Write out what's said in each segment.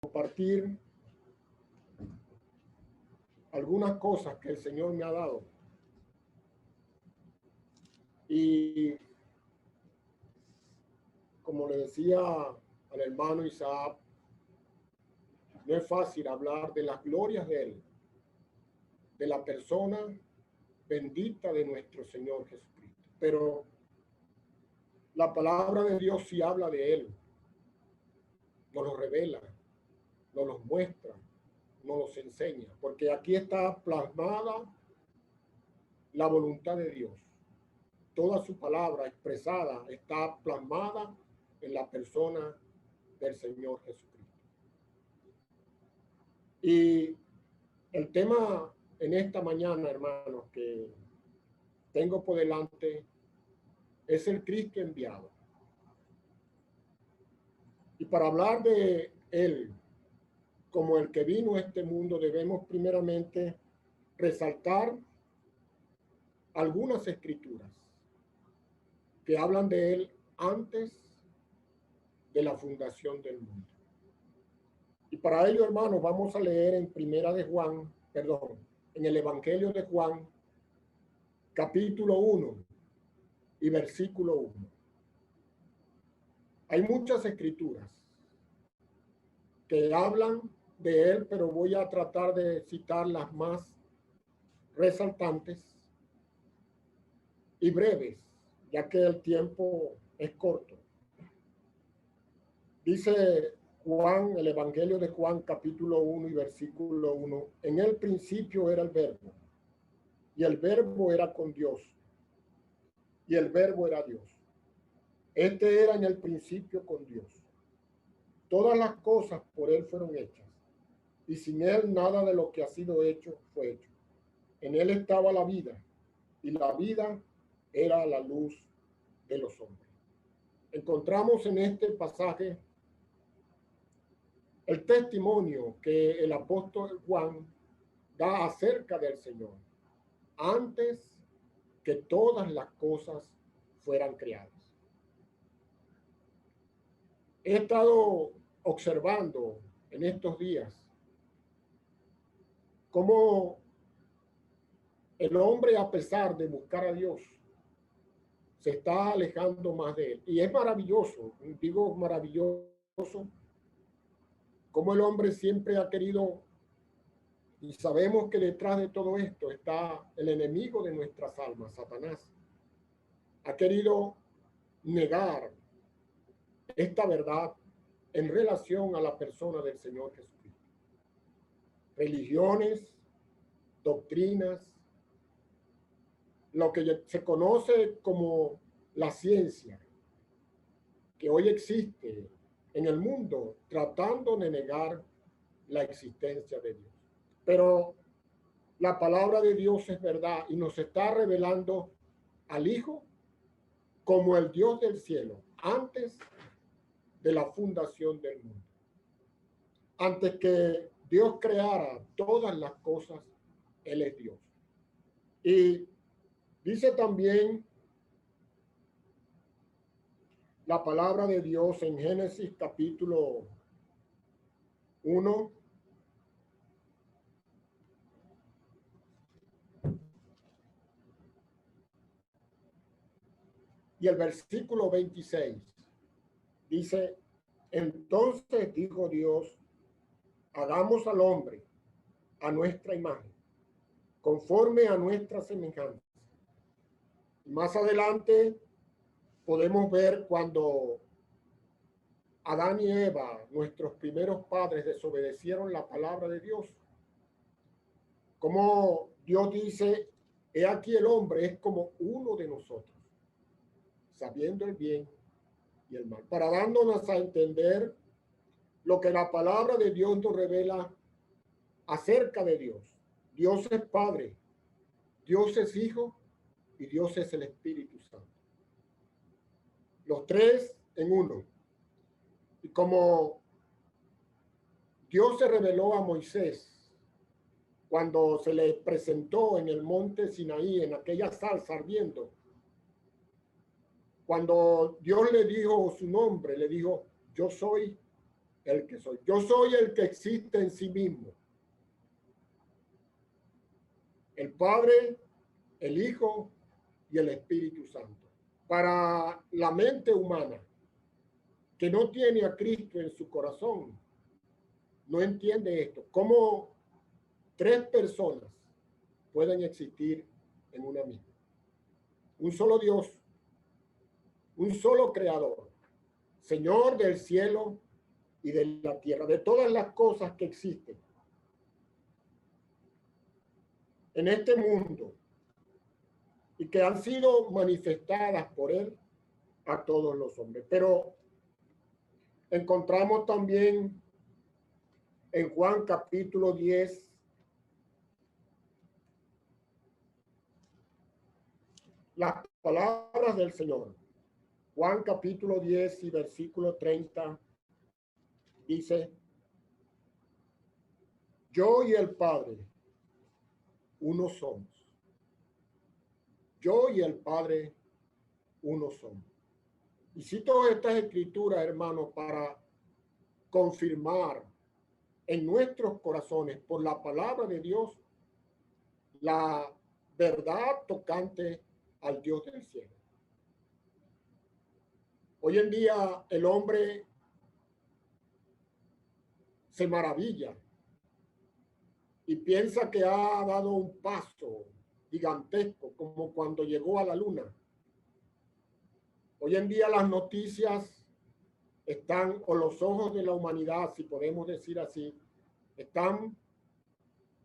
compartir algunas cosas que el Señor me ha dado. Y como le decía al hermano Isaac, no es fácil hablar de las glorias de Él, de la persona bendita de nuestro Señor Jesucristo. Pero la palabra de Dios sí habla de Él, nos lo revela, nos lo muestra, nos los enseña, porque aquí está plasmada la voluntad de Dios. Toda su palabra expresada está plasmada en la persona del Señor Jesucristo. Y el tema en esta mañana, hermanos, que tengo por delante es el Cristo enviado. Y para hablar de Él como el que vino a este mundo, debemos primeramente resaltar algunas escrituras que hablan de Él antes de la fundación del mundo. Y para ello, hermanos, vamos a leer en en el Evangelio de Juan, capítulo 1 y versículo 1. Hay muchas escrituras que hablan de Él, pero voy a tratar de citar las más resaltantes y breves, ya que el tiempo es corto. Dice Juan, el Evangelio de Juan, capítulo 1 y versículo 1, en el principio era el verbo, y el verbo era con Dios, y el verbo era Dios. Este era en el principio con Dios. Todas las cosas por Él fueron hechas, y sin Él nada de lo que ha sido hecho fue hecho. En Él estaba la vida, y la vida era la luz de los hombres. Encontramos en este pasaje el testimonio que el apóstol Juan da acerca del Señor antes que todas las cosas fueran creadas. He estado observando en estos días cómo el hombre, a pesar de buscar a Dios, se está alejando más de Él. Y es maravilloso, digo maravilloso, cómo el hombre siempre ha querido, y sabemos que detrás de todo esto está el enemigo de nuestras almas, Satanás. Ha querido negar esta verdad en relación a la persona del Señor Jesucristo. Religiones, doctrinas, lo que se conoce como la ciencia, que hoy existe en el mundo, tratando de negar la existencia de Dios. Pero la palabra de Dios es verdad y nos está revelando al Hijo como el Dios del cielo, antes de la fundación del mundo. Antes que Dios creara todas las cosas, Él es Dios. Y dice también la palabra de Dios en Génesis capítulo 1, y el versículo 26. Dice, entonces dijo Dios, hagamos al hombre a nuestra imagen, conforme a nuestra semejanza. Más adelante podemos ver cuando Adán y Eva, nuestros primeros padres, desobedecieron la palabra de Dios. Como Dios dice, he aquí el hombre es como uno de nosotros, sabiendo el bien y el mal, para dándonos a entender lo que la palabra de Dios nos revela acerca de Dios. Dios es Padre, Dios es Hijo y Dios es el Espíritu Santo. Los tres en uno. Y como Dios se reveló a Moisés cuando se le presentó en el monte Sinaí, en aquella salsa ardiendo, cuando Dios le dijo su nombre, le dijo, yo soy el que soy. Yo soy el que existe en sí mismo. El Padre, el Hijo y el Espíritu Santo. Para la mente humana que no tiene a Cristo en su corazón, no entiende esto. ¿Cómo tres personas pueden existir en una misma? Un solo Dios, un solo creador, Señor del cielo y de la tierra, de todas las cosas que existen en este mundo y que han sido manifestadas por Él a todos los hombres. Pero encontramos también en Juan capítulo 10, las palabras del Señor. Juan capítulo 10 y versículo 30 dice: yo y el Padre, uno somos. Yo y el Padre, uno somos. Y cito estas escrituras, hermanos, para confirmar en nuestros corazones, por la palabra de Dios, la verdad tocante al Dios del cielo. Hoy en día el hombre se maravilla y piensa que ha dado un paso gigantesco, como cuando llegó a la luna. Hoy en día las noticias están, o los ojos de la humanidad, si podemos decir así, están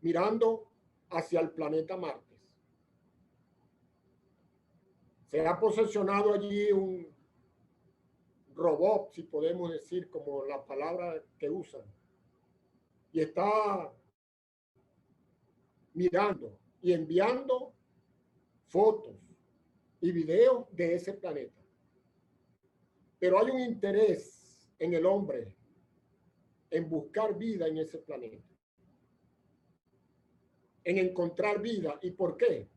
mirando hacia el planeta Marte. Se ha posesionado allí un robot, si podemos decir, como la palabra que usan, y está mirando y enviando fotos y videos de ese planeta. Pero hay un interés en el hombre en buscar vida en ese planeta, en encontrar vida. ¿Y por qué?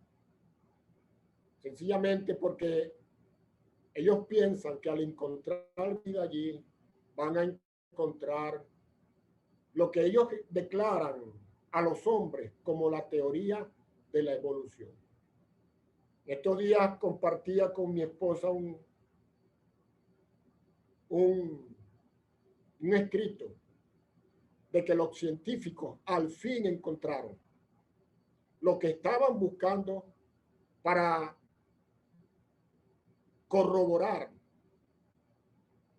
Sencillamente porque ellos piensan que al encontrar vida allí van a encontrar lo que ellos declaran a los hombres como la teoría de la evolución. Estos días compartía con mi esposa un escrito de que los científicos al fin encontraron lo que estaban buscando para corroborar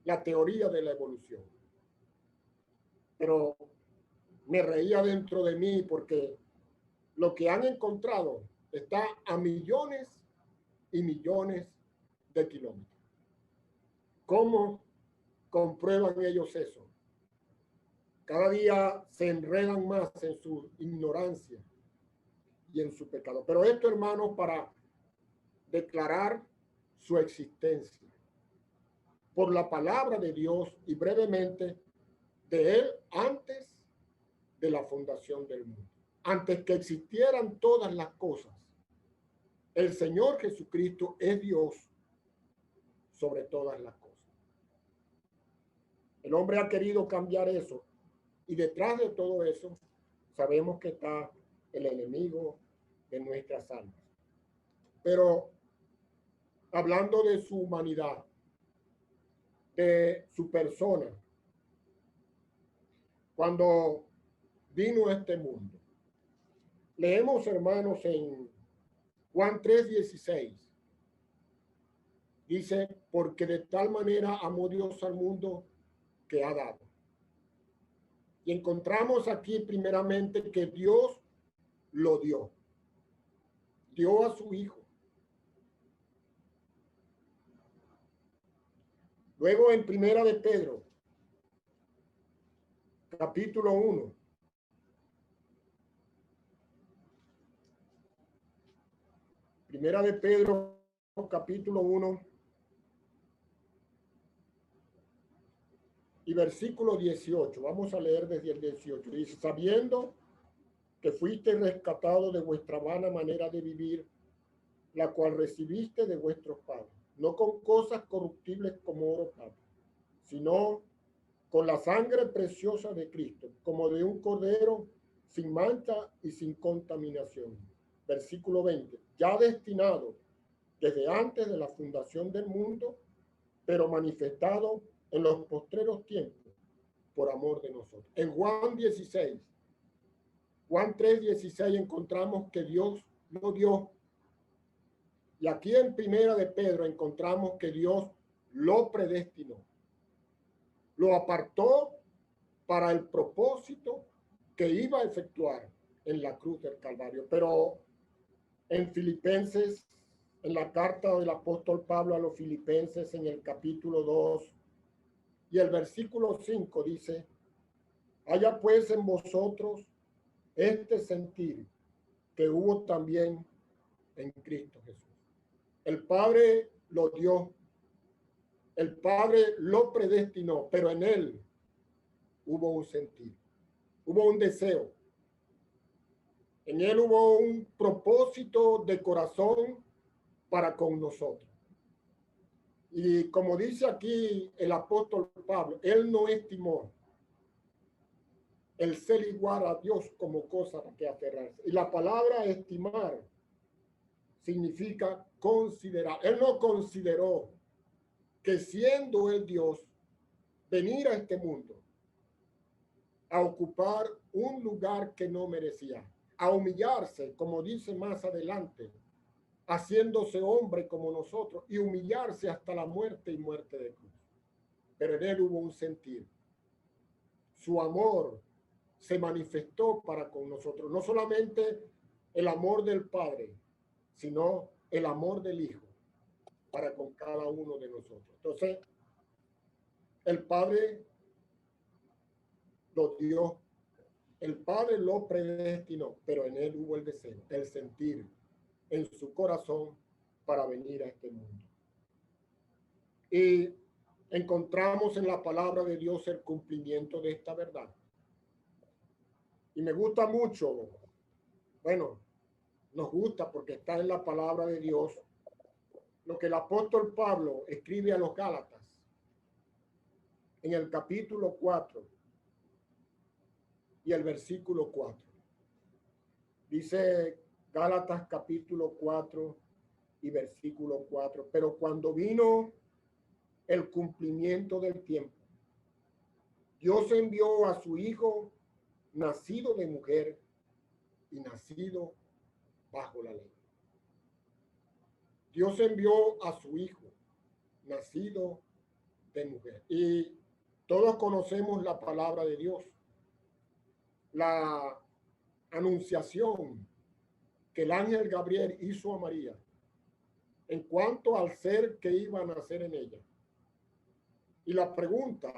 la teoría de la evolución. Pero me reía dentro de mí porque lo que han encontrado está a millones y millones de kilómetros. ¿Cómo comprueban ellos eso? Cada día se enredan más en su ignorancia y en su pecado. Pero esto, hermanos, para declarar su existencia por la palabra de Dios y brevemente de Él antes de la fundación del mundo. Antes que existieran todas las cosas, el Señor Jesucristo es Dios sobre todas las cosas. El hombre ha querido cambiar eso y detrás de todo eso sabemos que está el enemigo de nuestras almas. Pero hablando de su humanidad, de su persona, cuando vino a este mundo, leemos, hermanos, en Juan 3:16. Dice, porque de tal manera amó Dios al mundo que ha dado. Y encontramos aquí primeramente que Dios lo dio. Dio a su Hijo. Luego en Primera de Pedro, capítulo 1. Primera de Pedro, capítulo 1 y versículo 18. Vamos a leer desde el 18. Dice, sabiendo que fuiste rescatado de vuestra vana manera de vivir, la cual recibiste de vuestros padres, no con cosas corruptibles como oro plata, sino con la sangre preciosa de Cristo, como de un cordero sin mancha y sin contaminación. Versículo 20, ya destinado desde antes de la fundación del mundo, pero manifestado en los postreros tiempos por amor de nosotros. En Juan 16, Juan 3:16 encontramos que Dios lo dio. Y aquí en Primera de Pedro encontramos que Dios lo predestinó. Lo apartó para el propósito que iba a efectuar en la cruz del Calvario. Pero en Filipenses, en la carta del apóstol Pablo a los Filipenses, en el capítulo 2 y el versículo 5 dice, haya pues en vosotros este sentir que hubo también en Cristo Jesús. El Padre lo dio, el Padre lo predestinó, pero en él hubo un sentir, hubo un deseo. En él hubo un propósito de corazón para con nosotros. Y como dice aquí el apóstol Pablo, él no estimó el ser igual a Dios como cosa que aferrarse. Y la palabra estimar significa considerar. Él no consideró que siendo el Dios, venir a este mundo a ocupar un lugar que no merecía, a humillarse, como dice más adelante, haciéndose hombre como nosotros y humillarse hasta la muerte y muerte de cruz. Pero en él hubo un sentir. Su amor se manifestó para con nosotros. No solamente el amor del Padre, sino el amor del Hijo para con cada uno de nosotros. Entonces, el Padre lo dio, el Padre lo predestinó, pero en él hubo el deseo, el sentir en su corazón para venir a este mundo. Y encontramos en la palabra de Dios el cumplimiento de esta verdad. Y me gusta mucho, bueno, nos gusta porque está en la palabra de Dios, lo que el apóstol Pablo escribe a los Gálatas en el capítulo 4 y el versículo 4. Dice Gálatas capítulo 4 y versículo 4. Pero cuando vino el cumplimiento del tiempo, Dios envió a su Hijo, nacido de mujer y nacido bajo la ley. Dios envió a su Hijo, nacido de mujer. Y todos conocemos la palabra de Dios. La anunciación que el ángel Gabriel hizo a María en cuanto al ser que iba a nacer en ella. Y la pregunta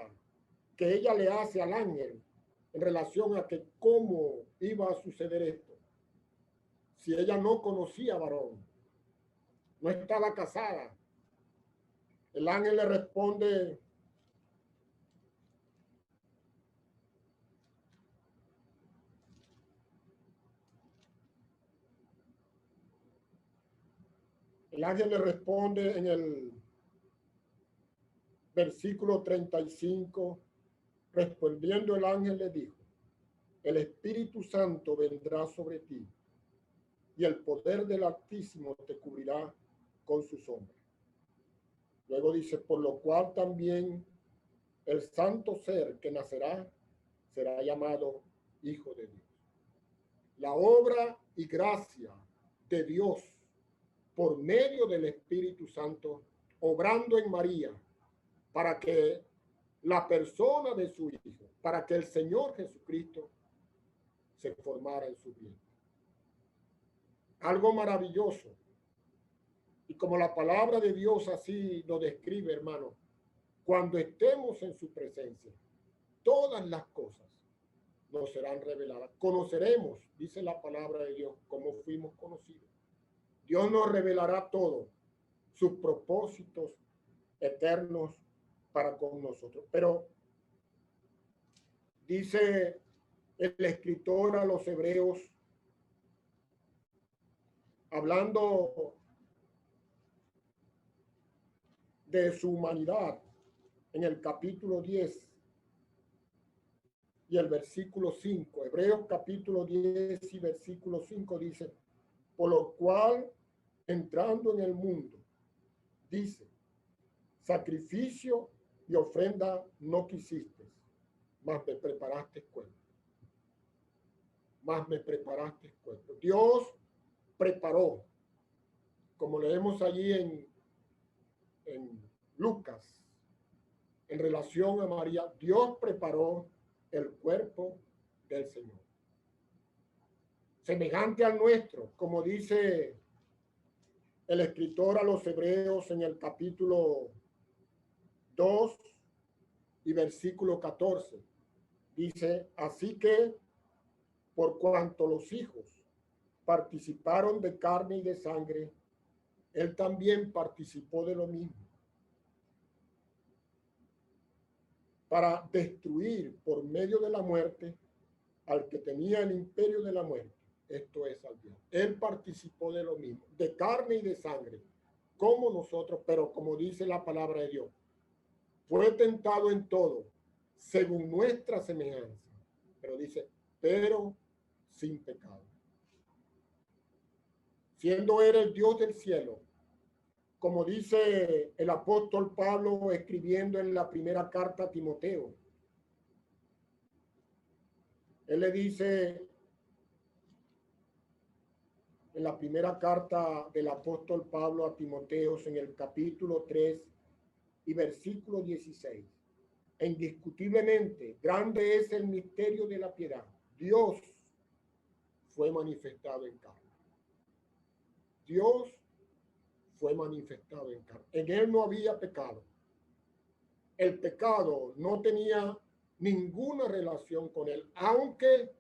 que ella le hace al ángel en relación a que cómo iba a suceder esto. Si ella no conocía varón, no estaba casada. El ángel le responde, en el versículo 35, respondiendo el ángel le dijo, el Espíritu Santo vendrá sobre ti y el poder del Altísimo te cubrirá con su sombra. Luego dice, por lo cual también el santo ser que nacerá será llamado Hijo de Dios. La obra y gracia de Dios por medio del Espíritu Santo obrando en María para que la persona de su Hijo, para que el Señor Jesucristo se formara en su vientre. Algo maravilloso. Y como la palabra de Dios así lo describe, hermano, cuando estemos en su presencia, todas las cosas nos serán reveladas. Conoceremos, dice la palabra de Dios, como fuimos conocidos. Dios nos revelará todo, sus propósitos eternos para con nosotros. Pero dice el escritor a los hebreos, hablando de su humanidad, en el capítulo 10 y el versículo 5. Hebreos capítulo 10 y versículo 5 dice, por lo cual, entrando en el mundo, dice, sacrificio y ofrenda no quisiste, mas me preparaste cuerpo. Mas me preparaste cuerpo. Dios preparó, como leemos allí en Lucas, en relación a María, Dios preparó el cuerpo del Señor. Semejante al nuestro, como dice el escritor a los Hebreos en el capítulo 2 y versículo 14. Dice, así que por cuanto los hijos participaron de carne y de sangre, él también participó de lo mismo, para destruir por medio de la muerte al que tenía el imperio de la muerte, esto es al diablo. Él participó de lo mismo, de carne y de sangre, como nosotros, pero como dice la palabra de Dios, fue tentado en todo, según nuestra semejanza, pero dice, pero sin pecado. Siendo él el Dios del cielo, como dice el apóstol Pablo escribiendo en la primera carta a Timoteo. Él le dice en la primera carta del apóstol Pablo a Timoteo, en el capítulo 3 y versículo 16. Indiscutiblemente, grande es el misterio de la piedad. Dios fue manifestado en carne. Dios fue manifestado en carne. En él no había pecado. El pecado no tenía ninguna relación con él, aunque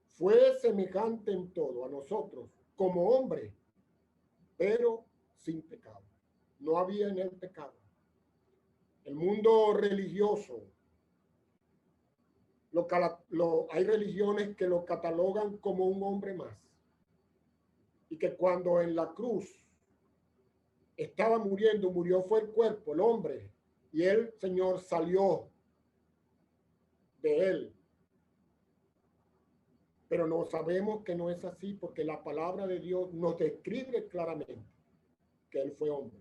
fue semejante en todo a nosotros como hombre, pero sin pecado. No había en él pecado. El mundo religioso, hay religiones que lo catalogan como un hombre más, y que cuando en la cruz estaba muriendo, murió fue el cuerpo, el hombre, y el Señor salió de él. Pero no sabemos que no es así, porque la palabra de Dios nos describe claramente que él fue hombre,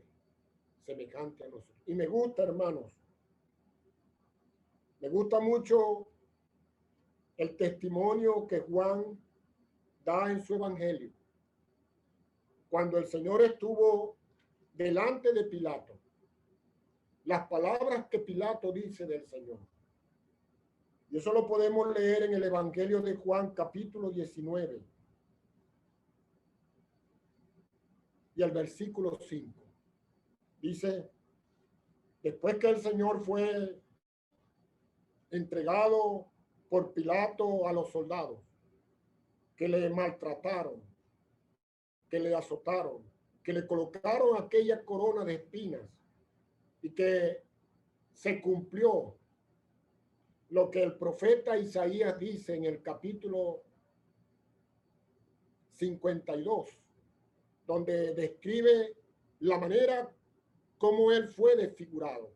semejante a nosotros. Y me gusta, hermanos, me gusta mucho el testimonio que Juan da en su evangelio. Cuando el Señor estuvo delante de Pilato, las palabras que Pilato dice del Señor. Y eso lo podemos leer en el evangelio de Juan, capítulo 19. Y el versículo 5. Dice, después que el Señor fue entregado por Pilato a los soldados, que le maltrataron, que le azotaron, que le colocaron aquella corona de espinas, y que se cumplió lo que el profeta Isaías dice en el capítulo 52, donde describe la manera como él fue desfigurado,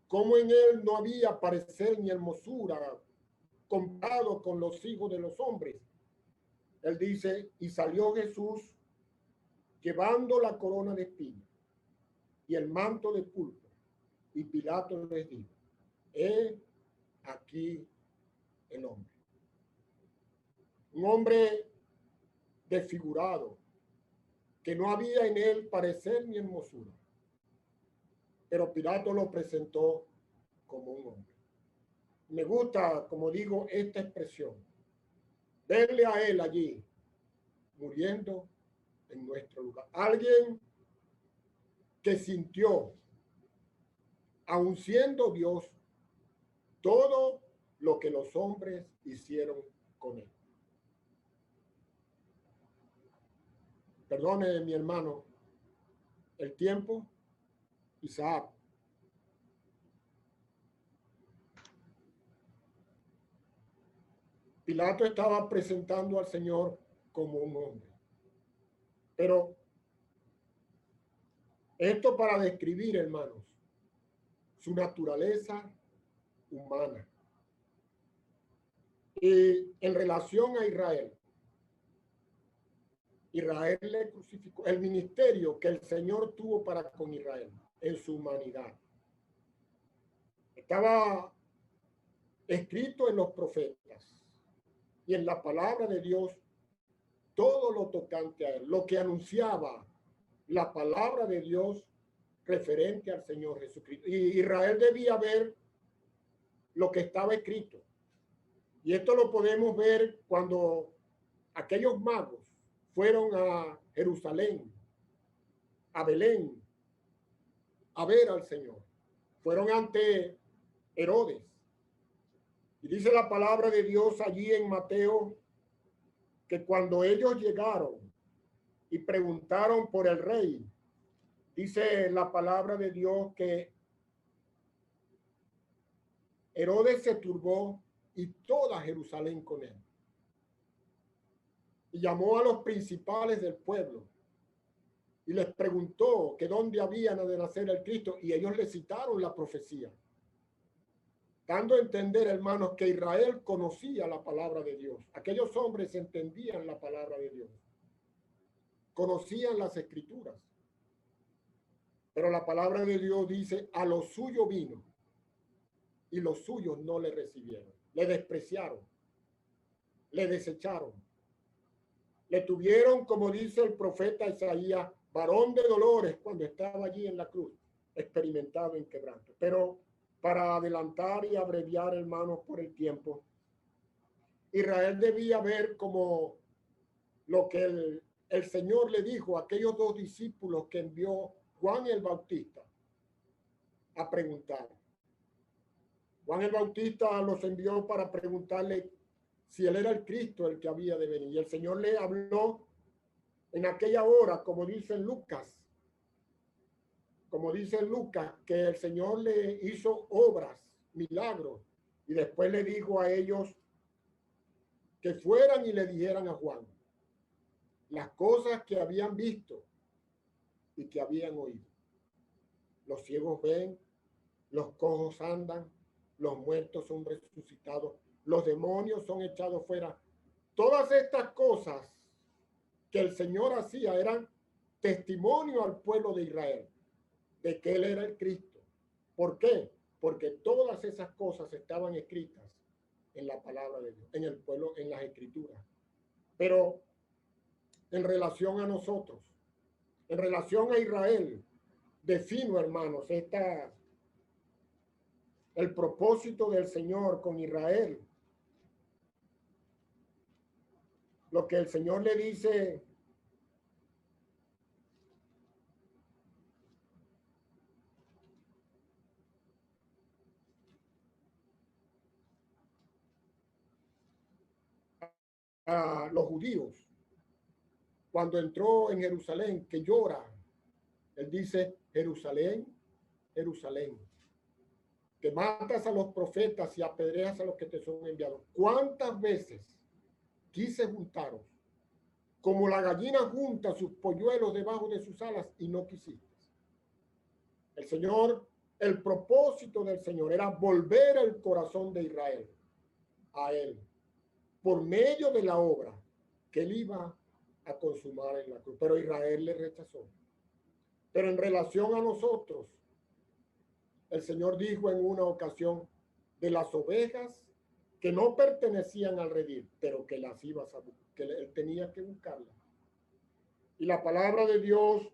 como en él no había parecer ni hermosura comparado con los hijos de los hombres. Él dice, y salió Jesús llevando la corona de espinas y el manto de púrpura. Y Pilato les dijo, he aquí el hombre. Un hombre desfigurado, que no había en él parecer ni hermosura. Pero Pilato lo presentó como un hombre. Me gusta, como digo, esta expresión. Verle a él allí, muriendo en nuestro lugar. Alguien que sintió, aun siendo Dios, todo lo que los hombres hicieron con él. Perdone, mi hermano, el tiempo, Isaac. Pilato estaba presentando al Señor como un hombre. Pero esto para describir, hermanos, su naturaleza humana. Y en relación a Israel, Israel le crucificó. El ministerio que el Señor tuvo para con Israel en su humanidad estaba escrito en los profetas y en la palabra de Dios, todo lo tocante a él, lo que anunciaba la palabra de Dios referente al Señor Jesucristo. Y Israel debía ver lo que estaba escrito. Y esto lo podemos ver cuando aquellos magos fueron a Jerusalén, a Belén, a ver al Señor. Fueron ante Herodes. Y dice la palabra de Dios allí en Mateo que cuando ellos llegaron y preguntaron por el rey, dice la palabra de Dios que Herodes se turbó y toda Jerusalén con él. Y llamó a los principales del pueblo y les preguntó que dónde habían de nacer el Cristo, y ellos le citaron la profecía, dando a entender, hermanos, que Israel conocía la palabra de Dios. Aquellos hombres entendían la palabra de Dios, conocían las escrituras, pero la palabra de Dios dice: a lo suyo vino y los suyos no le recibieron, le despreciaron, le desecharon, le tuvieron, como dice el profeta Isaías, varón de dolores cuando estaba allí en la cruz, experimentado en quebranto. Pero para adelantar y abreviar, hermanos, por el tiempo, Israel debía ver como lo que el Señor le dijo a aquellos dos discípulos que envió Juan el Bautista a preguntar. Juan el Bautista los envió para preguntarle si él era el Cristo, el que había de venir. Y el Señor le habló en aquella hora, como dice Lucas, que el Señor le hizo obras, milagros, y después le dijo a ellos que fueran y le dijeran a Juan las cosas que habían visto y que habían oído. Los ciegos ven, los cojos andan, los muertos son resucitados, los demonios son echados fuera. Todas estas cosas que el Señor hacía eran testimonio al pueblo de Israel de que Él era el Cristo. ¿Por qué? Porque todas esas cosas estaban escritas en la palabra de Dios, en el pueblo, en las escrituras. Pero en relación a nosotros, en relación a Israel, defino, hermanos, el propósito del Señor con Israel. Lo que el Señor le dice a los judíos cuando entró en Jerusalén, que llora. Él dice: Jerusalén, Jerusalén, que matas a los profetas y apedreas a los que te son enviados. ¿Cuántas veces quise juntaros, como la gallina junta sus polluelos debajo de sus alas, y no quisiste? El Señor, el propósito del Señor era volver el corazón de Israel a Él, por medio de la obra que Él iba a consumar en la cruz. Pero Israel le rechazó. Pero en relación a nosotros, el Señor dijo en una ocasión: de las ovejas que no pertenecían al redil, pero que las ibas a buscar, que Él tenía que buscarlas. Y la palabra de Dios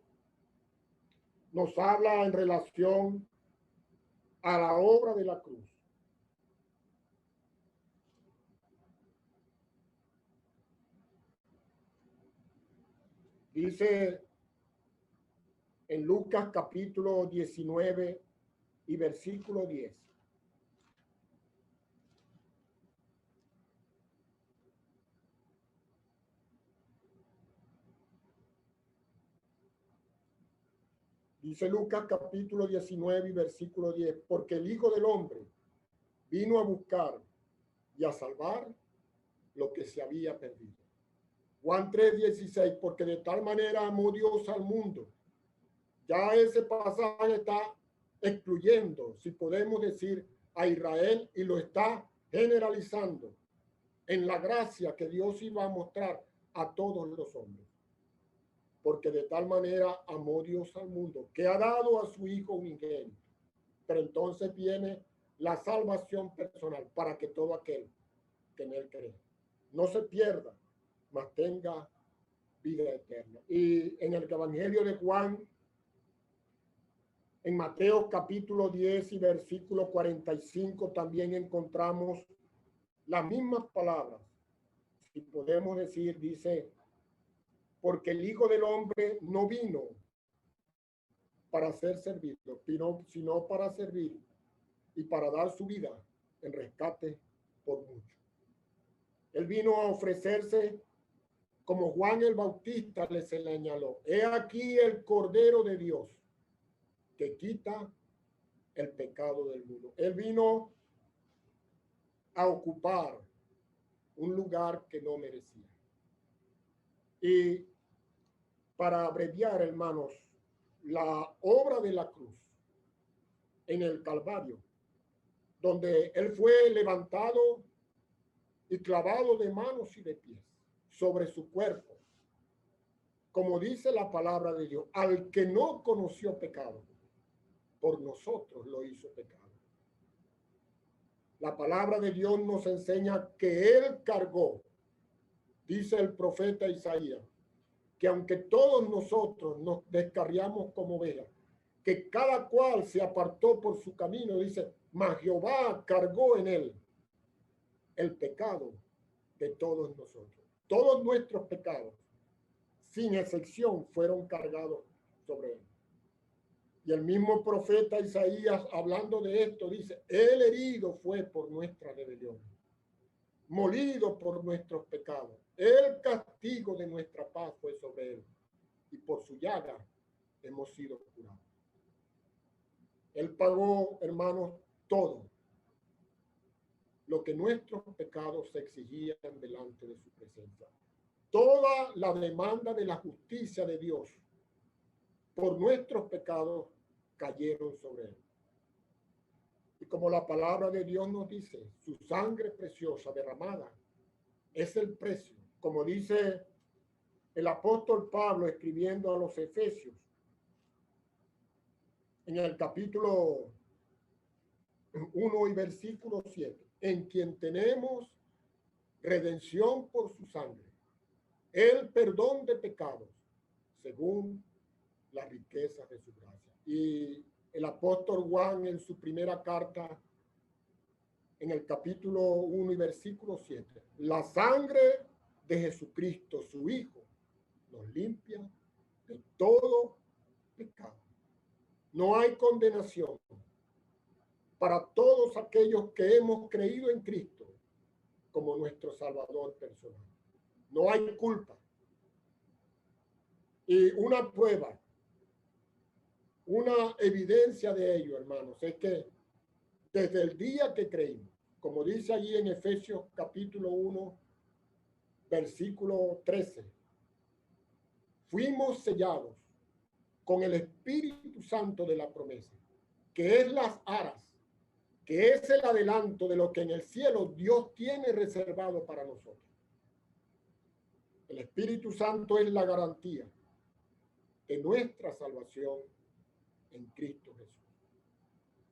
nos habla en relación a la obra de la cruz. Dice en Lucas capítulo 19 y versículo 10. Dice Lucas capítulo 19 y versículo 10, porque el Hijo del Hombre vino a buscar y a salvar lo que se había perdido. Juan 3:16, porque de tal manera amó Dios al mundo. Ya ese pasaje está excluyendo, si podemos decir, a Israel, y lo está generalizando. en la gracia que Dios iba a mostrar a todos los hombres. Porque de tal manera amó Dios al mundo, que ha dado a su Hijo unigénito. Pero entonces viene la salvación personal para que todo aquel que en él cree no se pierda, mas tenga vida eterna. Y en el Evangelio de Juan, en Mateo capítulo 10 y versículo 45, también encontramos las mismas palabras. Si podemos decir, dice, porque el Hijo del Hombre no vino para ser servido, sino para servir y para dar su vida en rescate por muchos. Él vino a ofrecerse como Juan el Bautista le señaló. He aquí el Cordero de Dios que quita el pecado del mundo. Él vino a ocupar un lugar que no merecía. Y para abreviar, hermanos, la obra de la cruz en el Calvario, donde él fue levantado y clavado de manos y de pies sobre su cuerpo, como dice la palabra de Dios, al que no conoció pecado, por nosotros lo hizo pecado. La palabra de Dios nos enseña que él cargó, dice el profeta Isaías, que aunque todos nosotros nos descarriamos como ovejas, que cada cual se apartó por su camino, dice, mas Jehová cargó en él el pecado de todos nosotros. Todos nuestros pecados, sin excepción, fueron cargados sobre él. Y el mismo profeta Isaías, hablando de esto, dice, él herido fue por nuestra rebelión, molido por nuestros pecados. El castigo de nuestra paz fue sobre él, y por su llaga hemos sido curados. Él pagó, hermanos, todo lo que nuestros pecados exigían delante de su presencia. Toda la demanda de la justicia de Dios por nuestros pecados cayeron sobre él. Y como la palabra de Dios nos dice, su sangre preciosa derramada es el precio. Como dice el apóstol Pablo escribiendo a los Efesios, en el capítulo 1 y versículo 7, en quien tenemos redención por su sangre, el perdón de pecados, según las riquezas de su gracia. Y el apóstol Juan en su primera carta, en el capítulo 1 y versículo 7, la sangre de Jesucristo, su Hijo, nos limpia de todo pecado. No hay condenación para todos aquellos que hemos creído en Cristo como nuestro Salvador personal. No hay culpa. Y una prueba, una evidencia de ello, hermanos, es que desde el día que creímos, como dice allí en Efesios capítulo 1, versículo 13, fuimos sellados con el Espíritu Santo de la promesa, que es las aras, que es el adelanto de lo que en el cielo Dios tiene reservado para nosotros. El Espíritu Santo es la garantía de nuestra salvación en Cristo Jesús.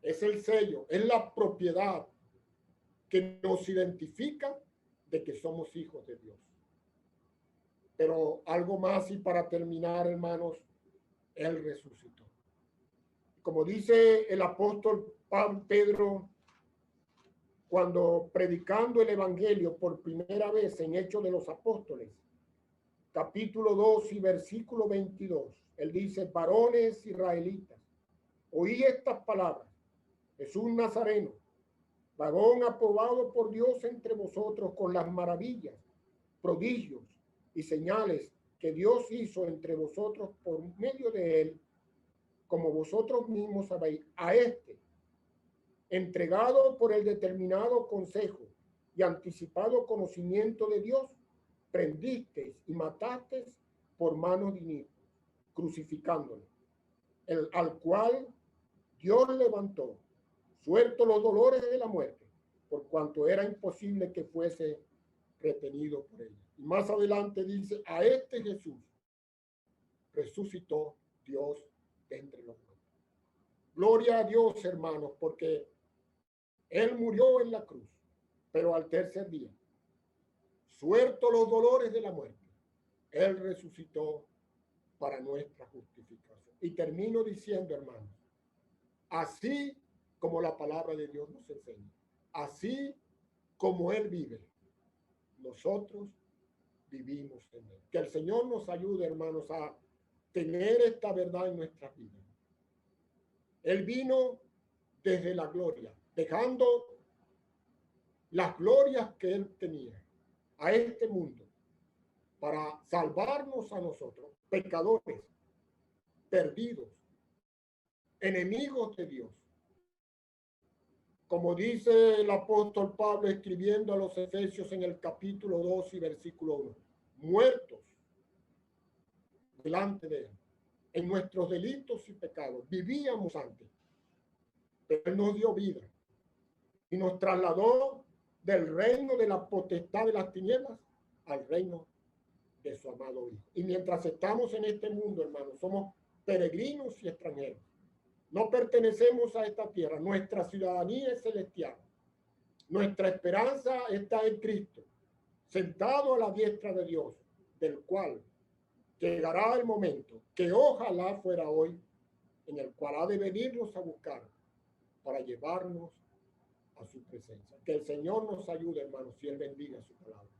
Es el sello, es la propiedad que nos identifica de que somos hijos de Dios. Pero algo más y para terminar, hermanos, Él resucitó. Como dice el apóstol Pedro, cuando predicando el Evangelio por primera vez en Hechos de los Apóstoles, capítulo 2 y versículo 22, él dice, varones israelitas, oí estas palabras, Jesús Nazareno, varón aprobado por Dios entre vosotros con las maravillas, prodigios y señales que Dios hizo entre vosotros por medio de él, como vosotros mismos sabéis, a este, entregado por el determinado consejo y anticipado conocimiento de Dios, prendisteis y matasteis por manos de inicuos, crucificándole, al cual Dios levantó, suelto los dolores de la muerte, por cuanto era imposible que fuese retenido por ella. Y más adelante dice, a este Jesús resucitó Dios de entre los muertos. Gloria a Dios, hermanos, porque Él murió en la cruz, pero al tercer día, suelto los dolores de la muerte, Él resucitó para nuestra justificación. Y termino diciendo, hermanos, así como la palabra de Dios nos enseña, así como Él vive, nosotros vivimos en Él. Que el Señor nos ayude, hermanos, a tener esta verdad en nuestras vidas. Él vino desde la gloria, dejando las glorias que Él tenía a este mundo para salvarnos a nosotros, pecadores, perdidos, enemigos de Dios. Como dice el apóstol Pablo escribiendo a los Efesios en el capítulo 2 y versículo 1, muertos delante de Él, en nuestros delitos y pecados, vivíamos antes, pero Él nos dio vida y nos trasladó del reino de la potestad de las tinieblas al reino de su amado Hijo. Y mientras estamos en este mundo, hermanos, somos peregrinos y extranjeros. No pertenecemos a esta tierra. Nuestra ciudadanía es celestial. Nuestra esperanza está en Cristo, sentado a la diestra de Dios, del cual llegará el momento, que ojalá fuera hoy, en el cual ha de venirnos a buscar para llevarnos a su presencia. Que el Señor nos ayude, hermanos, y Él bendiga su palabra.